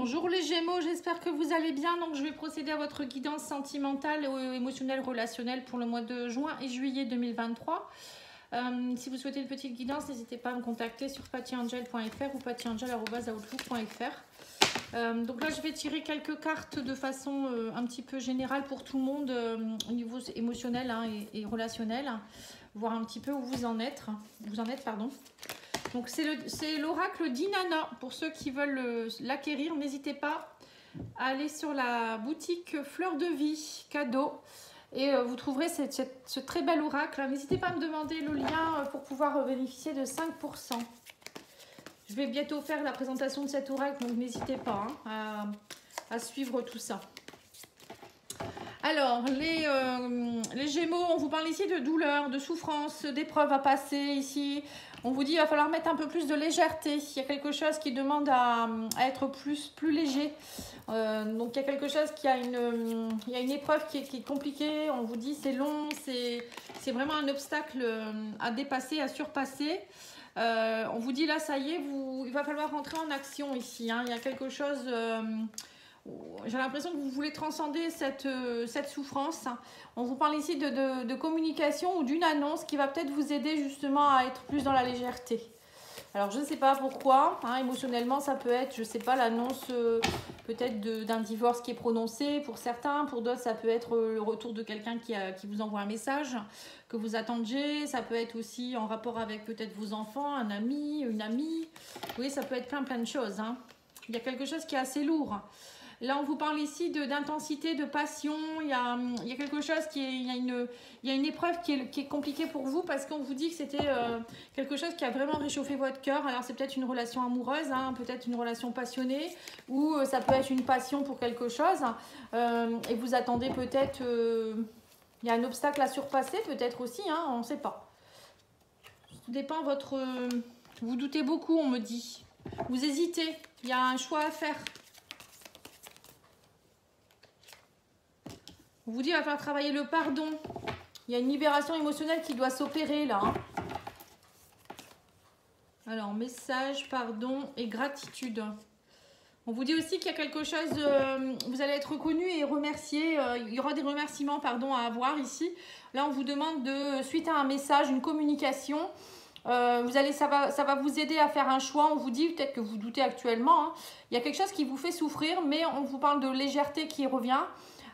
Bonjour les Gémeaux, j'espère que vous allez bien. Donc je vais procéder à votre guidance sentimentale, émotionnelle, relationnelle pour le mois de juin et juillet 2023. Si vous souhaitez une petite guidance, n'hésitez pas à me contacter sur pattyangel.fr ou pattyangel@outlook.fr. Donc là, je vais tirer quelques cartes de façon un petit peu générale pour tout le monde au niveau émotionnel et relationnel, voir un petit peu où vous en êtes. Donc c'est l'oracle d'Inanna. Pour ceux qui veulent l'acquérir, n'hésitez pas à aller sur la boutique Fleur de Vie cadeau et vous trouverez ce très bel oracle. N'hésitez pas à me demander le lien pour pouvoir bénéficier de 5%. Je vais bientôt faire la présentation de cet oracle, donc n'hésitez pas à suivre tout ça. Alors, les Gémeaux, on vous parle ici de douleur, de souffrance, d'épreuves à passer ici. On vous dit qu'il va falloir mettre un peu plus de légèreté. Il y a quelque chose qui demande à être plus léger. Donc, il y a quelque chose il y a une épreuve qui est compliquée. On vous dit c'est long, c'est vraiment un obstacle à dépasser, à surpasser. On vous dit là, ça y est, il va falloir rentrer en action ici. Il y a quelque chose... j'ai l'impression que vous voulez transcender cette souffrance. On vous parle ici de communication ou d'une annonce qui va peut-être vous aider justement à être plus dans la légèreté. Alors je ne sais pas pourquoi, émotionnellement ça peut être, je ne sais pas, l'annonce peut-être d'un divorce qui est prononcé pour certains, pour d'autres ça peut être le retour de quelqu'un qui vous envoie un message que vous attendiez, ça peut être aussi en rapport avec peut-être vos enfants, un ami, une amie, oui ça peut être plein de choses. Il y a quelque chose qui est assez lourd. Là, on vous parle ici d'intensité, de passion. Il y a quelque chose il y a une épreuve qui est compliquée pour vous parce qu'on vous dit que c'était quelque chose qui a vraiment réchauffé votre cœur. Alors, c'est peut-être une relation amoureuse, peut-être une relation passionnée ou ça peut être une passion pour quelque chose. Et vous attendez peut-être... il y a un obstacle à surpasser peut-être aussi, on ne sait pas. Tout dépend votre... vous doutez beaucoup, on me dit. Vous hésitez, il y a un choix à faire. On vous dit qu'il va falloir travailler le pardon. Il y a une libération émotionnelle qui doit s'opérer là. Alors, message, pardon et gratitude. On vous dit aussi qu'il y a quelque chose, vous allez être reconnu et remercié. Il y aura des remerciements à avoir ici. Là, on vous demande suite à un message, une communication. Ça va vous aider à faire un choix. On vous dit, peut-être que vous doutez actuellement. Il y a quelque chose qui vous fait souffrir, mais on vous parle de légèreté qui revient.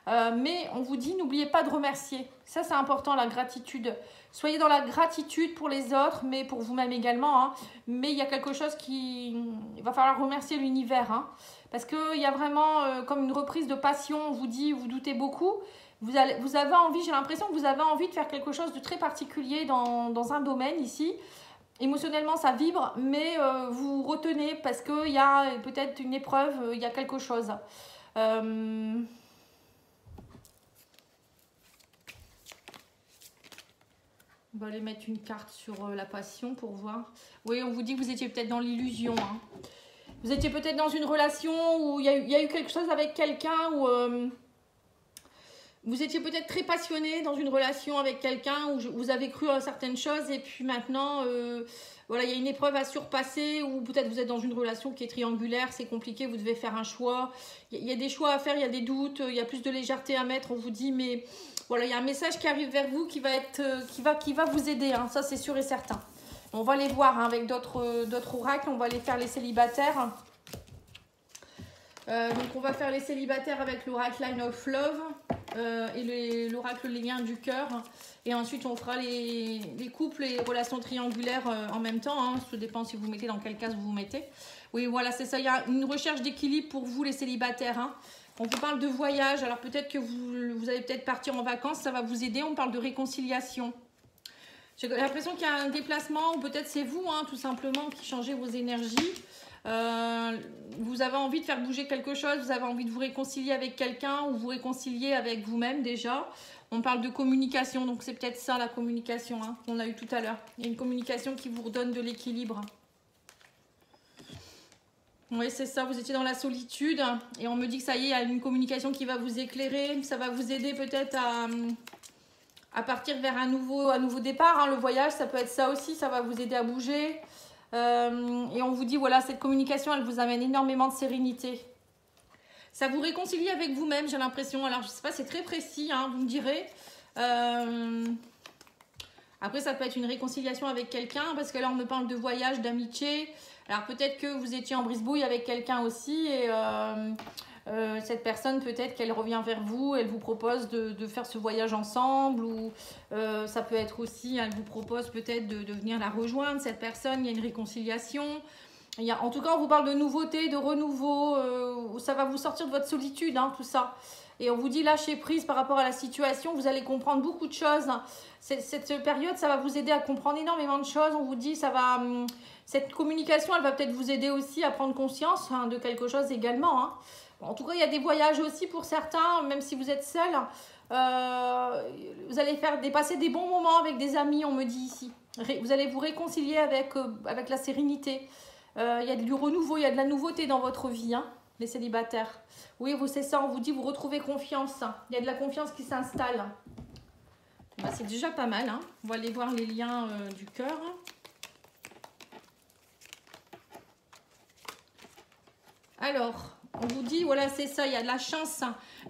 Mais on vous dit, n'oubliez pas de remercier. Ça, c'est important, la gratitude. Soyez dans la gratitude pour les autres, mais pour vous-même également. Mais il y a quelque chose il va falloir remercier l'univers. Parce qu'il y a vraiment comme une reprise de passion. On vous dit, vous doutez beaucoup. Vous avez envie, j'ai l'impression que vous avez envie de faire quelque chose de très particulier dans un domaine ici. Émotionnellement, ça vibre, mais vous retenez parce qu'il y a peut-être une épreuve, il y a quelque chose. On va aller mettre une carte sur la passion pour voir. Oui, on vous dit que vous étiez peut-être dans l'illusion. Vous étiez peut-être dans une relation où il y a eu quelque chose avec quelqu'un où vous étiez peut-être très passionné dans une relation avec quelqu'un où vous avez cru à certaines choses et puis maintenant, voilà, il y a une épreuve à surpasser ou peut-être vous êtes dans une relation qui est triangulaire, c'est compliqué, vous devez faire un choix. Il y a des choix à faire, il y a des doutes, il y a plus de légèreté à mettre, on vous dit, mais... Voilà, il y a un message qui arrive vers vous qui va vous aider, ça c'est sûr et certain. On va les voir avec d'autres oracles, on va aller faire les célibataires. Donc on va faire les célibataires avec l'oracle Line of Love et l'oracle Les Liens du Cœur. Et ensuite on fera les couples et relations triangulaires en même temps. Ça dépend si vous mettez dans quelle case vous mettez. Oui, voilà, c'est ça, il y a une recherche d'équilibre pour vous les célibataires. On vous parle de voyage, alors peut-être que vous allez peut-être partir en vacances, ça va vous aider. On parle de réconciliation. J'ai l'impression qu'il y a un déplacement, ou peut-être c'est vous, tout simplement, qui changez vos énergies. Vous avez envie de faire bouger quelque chose, vous avez envie de vous réconcilier avec quelqu'un ou vous réconcilier avec vous-même déjà. On parle de communication, donc c'est peut-être ça la communication qu'on a eu tout à l'heure. Il y a une communication qui vous redonne de l'équilibre. Oui, c'est ça, vous étiez dans la solitude et on me dit que ça y est, il y a une communication qui va vous éclairer, ça va vous aider peut-être à partir vers un nouveau départ. Le voyage, ça peut être ça aussi, ça va vous aider à bouger. Et on vous dit, voilà, cette communication, elle vous amène énormément de sérénité. Ça vous réconcilie avec vous-même, j'ai l'impression. Alors, je sais pas, c'est très précis, hein, vous me direz. Après, ça peut être une réconciliation avec quelqu'un, parce que là, on me parle de voyage, d'amitié. Alors, peut-être que vous étiez en brise-bouille avec quelqu'un aussi, et cette personne, peut-être qu'elle revient vers vous, elle vous propose de faire ce voyage ensemble, ou ça peut être aussi, elle vous propose peut-être de venir la rejoindre, cette personne, il y a une réconciliation. En tout cas, on vous parle de nouveauté, de renouveau, ça va vous sortir de votre solitude, hein, tout ça. Et on vous dit lâcher prise par rapport à la situation, vous allez comprendre beaucoup de choses. Cette période, ça va vous aider à comprendre énormément de choses. On vous dit, cette communication, elle va peut-être vous aider aussi à prendre conscience, hein, de quelque chose également, hein. En tout cas, il y a des voyages aussi pour certains, même si vous êtes seul. Vous allez passer des bons moments avec des amis, on me dit ici. Vous allez vous réconcilier avec la sérénité. Il y a du renouveau, il y a de la nouveauté dans votre vie, hein, les célibataires. Oui, c'est ça, on vous dit, vous retrouvez confiance. Il y a de la confiance qui s'installe. Bah, c'est déjà pas mal, hein. On va aller voir les liens du cœur. Alors, on vous dit, voilà, c'est ça, il y a de la chance.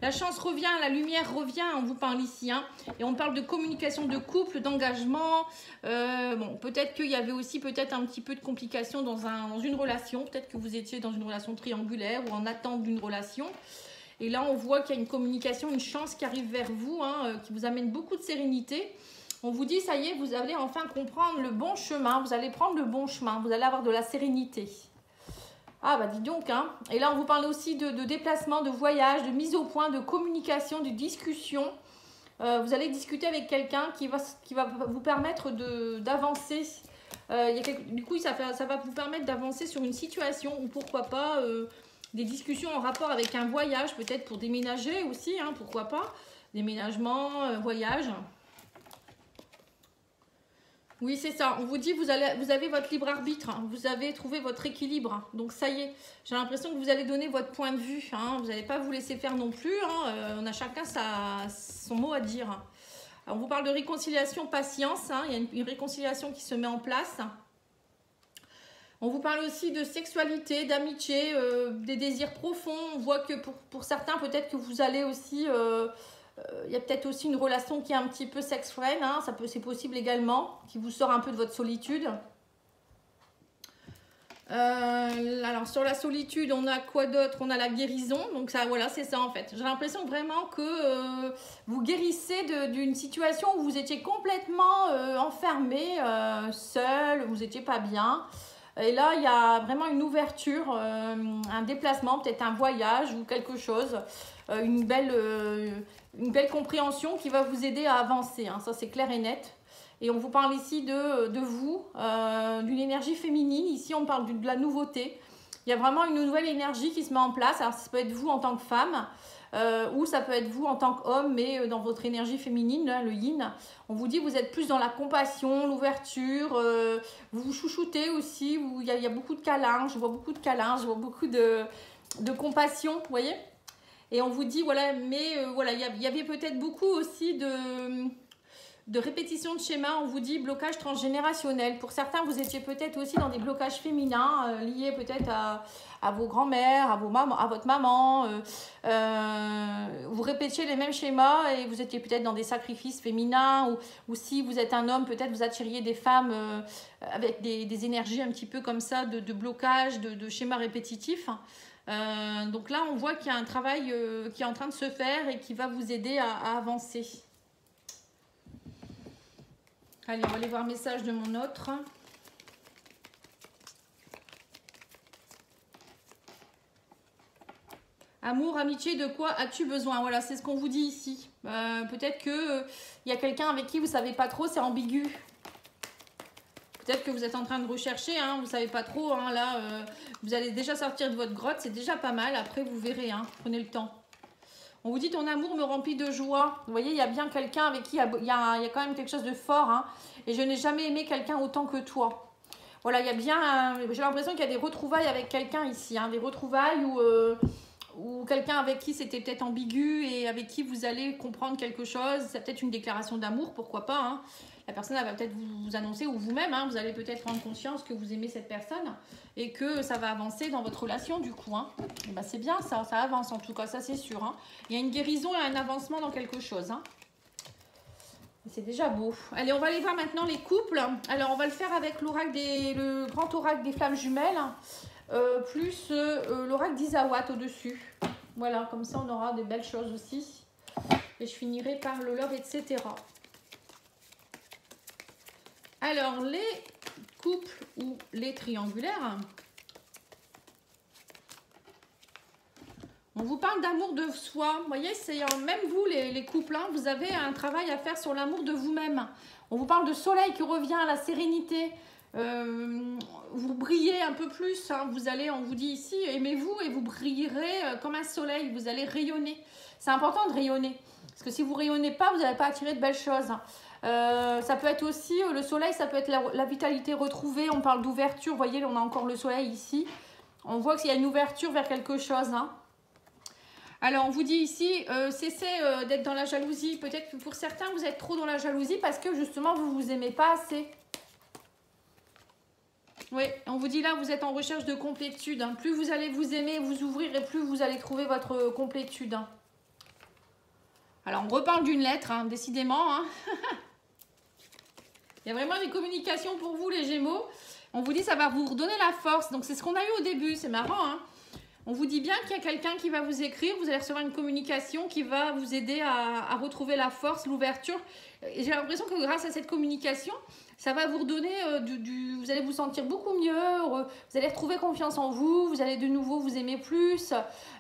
La chance revient, la lumière revient, on vous parle ici, hein. Et on parle de communication de couple, d'engagement. Bon, peut-être qu'il y avait aussi peut-être un petit peu de complications dans une relation. Peut-être que vous étiez dans une relation triangulaire ou en attente d'une relation. Et là, on voit qu'il y a une communication, une chance qui arrive vers vous, hein, qui vous amène beaucoup de sérénité. On vous dit, ça y est, vous allez enfin comprendre le bon chemin. Vous allez prendre le bon chemin, vous allez avoir de la sérénité. Ah bah dis donc, hein. Et là on vous parle aussi de déplacement, de voyage, de mise au point, de communication, de discussion. Vous allez discuter avec quelqu'un qui va vous permettre d'avancer. Du coup, ça va vous permettre d'avancer sur une situation ou pourquoi pas des discussions en rapport avec un voyage, peut-être pour déménager aussi, hein, pourquoi pas. Déménagement, voyage. Oui, c'est ça. On vous dit, vous avez votre libre arbitre, hein. Vous avez trouvé votre équilibre. Donc, ça y est, j'ai l'impression que vous allez donner votre point de vue, hein. Vous n'allez pas vous laisser faire non plus, hein. On a chacun son mot à dire. Alors, on vous parle de réconciliation, patience, hein. Il y a une réconciliation qui se met en place. On vous parle aussi de sexualité, d'amitié, des désirs profonds. On voit que pour certains, peut-être que vous allez aussi... il y a peut-être aussi une relation qui est un petit peu sex-friend, hein, c'est possible également, qui vous sort un peu de votre solitude. Alors sur la solitude, on a quoi d'autre? On a la guérison, donc ça, voilà, c'est ça en fait. J'ai l'impression vraiment que vous guérissez d'une situation où vous étiez complètement enfermé, seul, vous n'étiez pas bien. Et là, il y a vraiment une ouverture, un déplacement, peut-être un voyage ou quelque chose, une belle compréhension qui va vous aider à avancer, hein. Ça, c'est clair et net. Et on vous parle ici de vous, d'une énergie féminine. Ici, on parle de la nouveauté. Il y a vraiment une nouvelle énergie qui se met en place. Alors, ça peut être vous en tant que femme, ou ça peut être vous en tant qu'homme, mais dans votre énergie féminine, là, le yin. On vous dit vous êtes plus dans la compassion, l'ouverture, vous vous chouchoutez aussi. Il y a beaucoup de câlins, je vois beaucoup de câlins, je vois beaucoup de compassion, vous voyez. Et on vous dit, voilà, mais voilà, il y avait peut-être beaucoup aussi de répétition de schémas. On vous dit blocage transgénérationnel. Pour certains, vous étiez peut-être aussi dans des blocages féminins liés peut-être à vos grands-mères, à votre maman. Vous répétiez les mêmes schémas et vous étiez peut-être dans des sacrifices féminins ou si vous êtes un homme, peut-être vous attiriez des femmes avec des énergies un petit peu comme ça de blocage, de schémas répétitifs. Donc là, on voit qu'il y a un travail qui est en train de se faire et qui va vous aider à avancer. Allez, on va aller voir le message de mon autre. Amour, amitié, de quoi as-tu besoin? Voilà, c'est ce qu'on vous dit ici. Peut-être qu'il y a quelqu'un avec qui vous ne savez pas trop, c'est ambigu. Peut-être que vous êtes en train de rechercher, hein, vous ne savez pas trop. Hein, là, vous allez déjà sortir de votre grotte, c'est déjà pas mal. Après, vous verrez, hein, prenez le temps. On vous dit, ton amour me remplit de joie. Vous voyez, il y a bien quelqu'un avec qui il y a quand même quelque chose de fort. Hein, et je n'ai jamais aimé quelqu'un autant que toi. Voilà, il y a bien... j'ai l'impression qu'il y a des retrouvailles avec quelqu'un ici. Hein, des retrouvailles ou quelqu'un avec qui c'était peut-être ambigu et avec qui vous allez comprendre quelque chose. C'est peut-être une déclaration d'amour, pourquoi pas, hein. La personne elle va peut-être vous annoncer, ou vous-même, hein, vous allez peut-être prendre conscience que vous aimez cette personne et que ça va avancer dans votre relation du coup, hein. Ben, c'est bien ça, ça avance en tout cas, ça c'est sûr, hein. Il y a une guérison et un avancement dans quelque chose, hein. C'est déjà beau. Allez, on va aller voir maintenant les couples. Alors, on va le faire avec le grand oracle des flammes jumelles, plus l'oracle d'Isawat au-dessus. Voilà, comme ça, on aura des belles choses aussi. Et je finirai par le love, etc. Alors, les couples ou les triangulaires. On vous parle d'amour de soi. Vous voyez, c'est même vous, les couples, hein, vous avez un travail à faire sur l'amour de vous-même. On vous parle de soleil qui revient à la sérénité. Vous brillez un peu plus. Hein, on vous dit ici, aimez-vous et vous brillerez comme un soleil. Vous allez rayonner. C'est important de rayonner. Parce que si vous ne rayonnez pas, vous n'allez pas attirer de belles choses. Ça peut être aussi, le soleil, ça peut être la vitalité retrouvée. On parle d'ouverture. Vous voyez, on a encore le soleil ici. On voit qu'il y a une ouverture vers quelque chose. Hein. Alors, on vous dit ici, cessez d'être dans la jalousie. Peut-être que pour certains, vous êtes trop dans la jalousie parce que justement, vous ne vous aimez pas assez. Oui, on vous dit là, vous êtes en recherche de complétude. Hein. Plus vous allez vous aimer, vous ouvrir et plus vous allez trouver votre complétude. Hein. Alors, on reparle d'une lettre, hein, décidément. Hein. Il y a vraiment des communications pour vous, les Gémeaux. On vous dit ça va vous redonner la force. Donc, c'est ce qu'on a eu au début. C'est marrant, hein. On vous dit bien qu'il y a quelqu'un qui va vous écrire, vous allez recevoir une communication qui va vous aider à retrouver la force, l'ouverture. J'ai l'impression que grâce à cette communication, ça va vous redonner vous allez vous sentir beaucoup mieux, heureux. Vous allez retrouver confiance en vous, vous allez de nouveau vous aimer plus,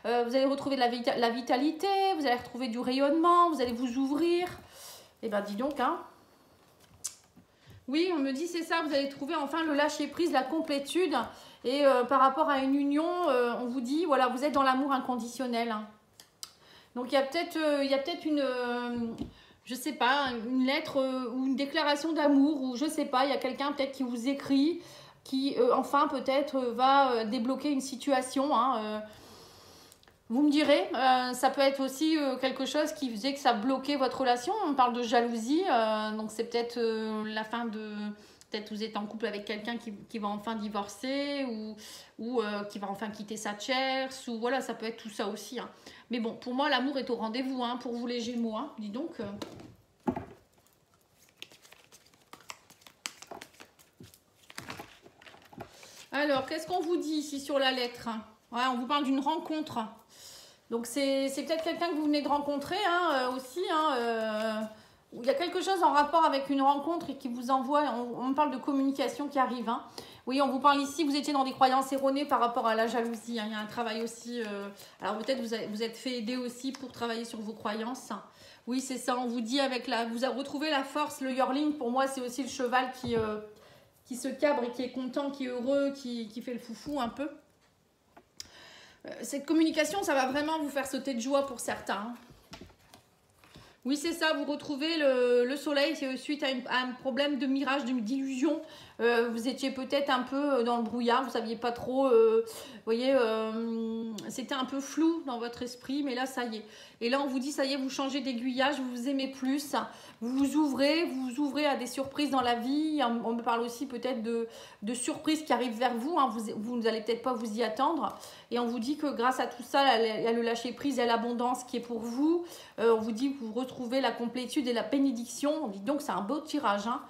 vous allez retrouver de la vitalité, vous allez retrouver du rayonnement, vous allez vous ouvrir. Eh bien, dis donc, hein. Oui, on me dit c'est ça, vous allez trouver enfin le lâcher-prise, la complétude. Et par rapport à une union, on vous dit, voilà, vous êtes dans l'amour inconditionnel. Hein. Donc, il y a peut-être une, je sais pas, une lettre ou une déclaration d'amour, ou je sais pas, il y a quelqu'un peut-être qui vous écrit, qui enfin peut-être va débloquer une situation. Hein, vous me direz, ça peut être aussi quelque chose qui faisait que ça bloquait votre relation. On parle de jalousie, donc c'est peut-être la fin de... Peut-être vous êtes en couple avec quelqu'un qui va enfin divorcer ou qui va enfin quitter sa tierce. Ou voilà, ça peut être tout ça aussi. Hein. Mais bon, pour moi, l'amour est au rendez-vous hein, pour vous les Gémeaux. Hein. Dis donc... Alors, qu'est-ce qu'on vous dit ici sur la lettre? Ouais, on vous parle d'une rencontre. Donc, c'est peut-être quelqu'un que vous venez de rencontrer hein, aussi. Hein, il y a quelque chose en rapport avec une rencontre et qui vous envoie, on parle de communication qui arrive. Hein. Oui, on vous parle ici, vous étiez dans des croyances erronées par rapport à la jalousie. Hein. Il y a un travail aussi, alors peut-être vous êtes fait aider aussi pour travailler sur vos croyances. Oui, c'est ça, on vous dit vous avez retrouvé la force, le yearling, pour moi c'est aussi le cheval qui se cabre et qui est content, qui est heureux, qui fait le foufou un peu. Cette communication, ça va vraiment vous faire sauter de joie pour certains. Hein. Oui, c'est ça, vous retrouvez le soleil suite à un problème de mirage, d'illusion. Vous étiez peut-être un peu dans le brouillard, vous ne saviez pas trop, vous voyez, c'était un peu flou dans votre esprit, mais là, ça y est. Et là, on vous dit, ça y est, vous changez d'aiguillage, vous vous aimez plus, vous vous ouvrez à des surprises dans la vie. On me parle aussi peut-être de surprises qui arrivent vers vous, hein. Vous n'allez peut-être pas vous y attendre. Et on vous dit que grâce à tout ça, il y a le lâcher-prise, il y a l'abondance qui est pour vous. On vous dit que vous retrouvez la complétude et la bénédiction. On dit donc c'est un beau tirage, hein.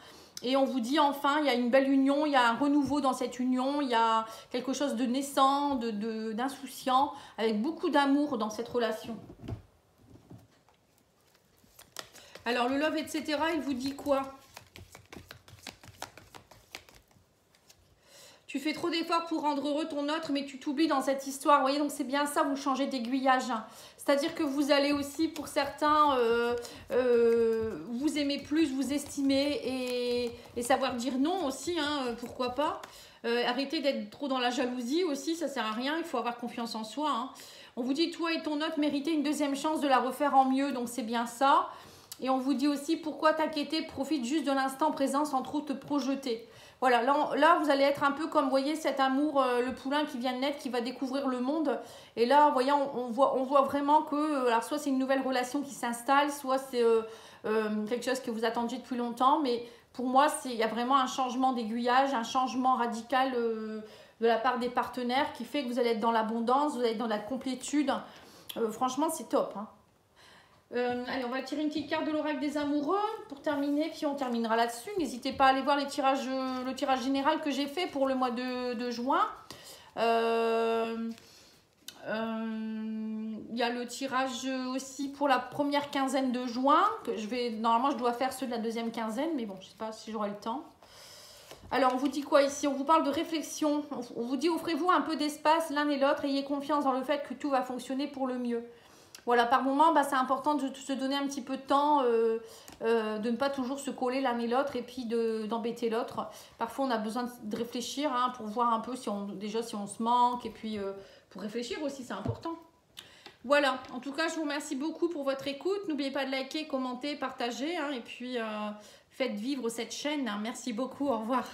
Et on vous dit enfin, il y a une belle union, il y a un renouveau dans cette union, il y a quelque chose de naissant, d'insouciant, avec beaucoup d'amour dans cette relation. Alors le love, etc., il vous dit quoi? Tu fais trop d'efforts pour rendre heureux ton autre, mais tu t'oublies dans cette histoire. Vous voyez, donc c'est bien ça, vous changez d'aiguillage. C'est-à-dire que vous allez aussi, pour certains, vous aimer plus, vous estimer et savoir dire non aussi, hein, pourquoi pas. Arrêtez d'être trop dans la jalousie aussi, ça sert à rien, il faut avoir confiance en soi. Hein. On vous dit, toi et ton autre méritez une deuxième chance de la refaire en mieux, donc c'est bien ça. Et on vous dit aussi, pourquoi t'inquiéter, profite juste de l'instant présent sans trop te projeter. Voilà, là, vous allez être un peu comme, vous voyez, cet amour, le poulain qui vient de naître, qui va découvrir le monde. Et là, vous voyez, on voit vraiment que, alors soit c'est une nouvelle relation qui s'installe, soit c'est quelque chose que vous attendiez depuis longtemps. Mais pour moi, il y a vraiment un changement d'aiguillage, un changement radical de la part des partenaires qui fait que vous allez être dans l'abondance, vous allez être dans la complétude. Franchement, c'est top, hein. Allez, on va tirer une petite carte de l'oracle des amoureux pour terminer, puis on terminera là-dessus. N'hésitez pas à aller voir le tirage général que j'ai fait pour le mois de juin. Il y a le tirage aussi pour la première quinzaine de juin. Normalement, je dois faire ceux de la deuxième quinzaine, mais bon, je ne sais pas si j'aurai le temps. Alors, on vous dit quoi ici? On vous parle de réflexion. On vous dit, offrez-vous un peu d'espace l'un et l'autre. Ayez confiance dans le fait que tout va fonctionner pour le mieux. Voilà, par moment, c'est important de se donner un petit peu de temps, de ne pas toujours se coller l'un et l'autre et puis d'embêter l'autre. Parfois, on a besoin de réfléchir, hein, pour voir un peu si on se manque et puis pour réfléchir aussi, c'est important. Voilà, en tout cas, je vous remercie beaucoup pour votre écoute. N'oubliez pas de liker, commenter, partager, hein, et puis faites vivre cette chaîne. Merci beaucoup, au revoir.